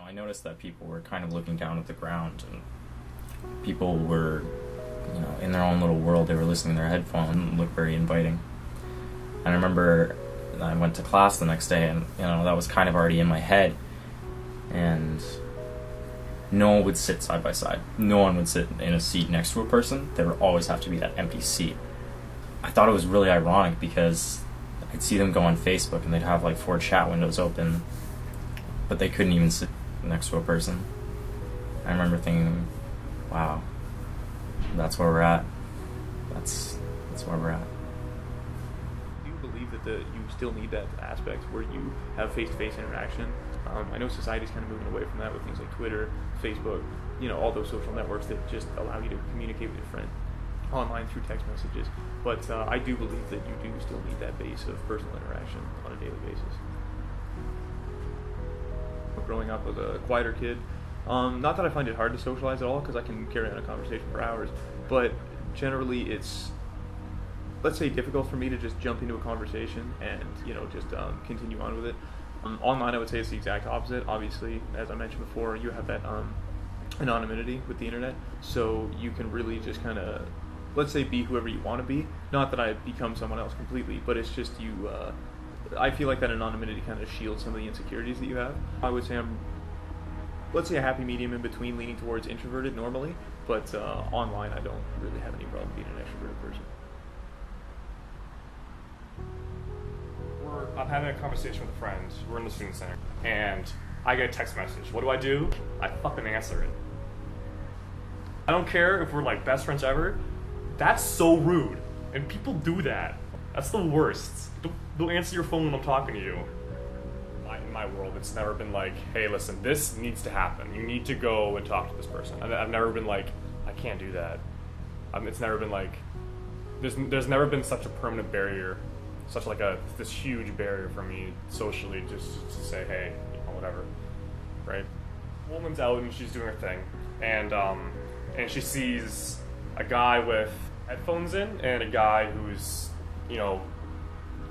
I noticed that people were kind of looking down at the ground, and people were, in their own little world. They were listening to their headphones and looked very inviting. And I remember I went to class the next day, and that was kind of already in my head. And no one would sit side by side. No one would sit in a seat next to a person. There would always have to be that empty seat. I thought it was really ironic because I'd see them go on Facebook and they'd have like 4 chat windows open, but they couldn't even sit next to a person. I remember thinking, wow, that's where we're at. That's where we're at. Do you believe that you still need that aspect where you have face-to-face interaction? I know society's kind of moving away from that with things like Twitter, Facebook, all those social networks that just allow you to communicate with your friend online through text messages. But I do believe that you do still need that base of personal interaction on a daily basis. Growing up as a quieter kid, not that I find it hard to socialize at all, because I can carry on a conversation for hours, but generally it's, let's say, difficult for me to just jump into a conversation and just continue on with it. Online, I would say it's the exact opposite. Obviously, as I mentioned before, you have that anonymity with the internet, so you can really just kind of, let's say, be whoever you want to be. Not that I become someone else completely, but it's just you. I feel like that anonymity kind of shields some of the insecurities that you have. I would say I'm, let's say, a happy medium in between, leaning towards introverted normally, but online I don't really have any problem being an extroverted person. I'm having a conversation with a friend. We're in the student center, and I get a text message. What do? I fucking answer it. I don't care if we're like best friends ever. That's so rude, and people do that. That's the worst. Don't answer your phone when I'm talking to you. In my world, it's never been like, hey, listen, this needs to happen. You need to go and talk to this person. I've never been like, I can't do that. It's never been like, there's never been such a permanent barrier, such like this huge barrier for me socially, just to say, hey, whatever, right? A woman's out and she's doing her thing, and she sees a guy with headphones in and a guy who's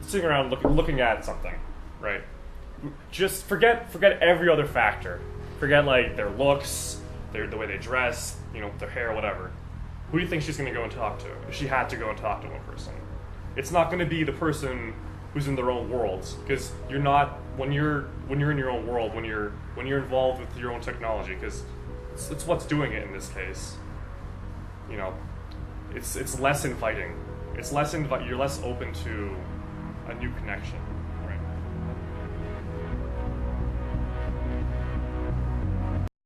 sitting around looking at something, right? Just forget every other factor. Forget like their looks, the way they dress, their hair, whatever. Who do you think she's going to go and talk to if she had to go and talk to one person? It's not going to be the person who's in their own worlds, because you're not, when you're in your own world, when you're involved with your own technology, because it's what's doing it in this case. It's less inviting. You're less open to a new connection.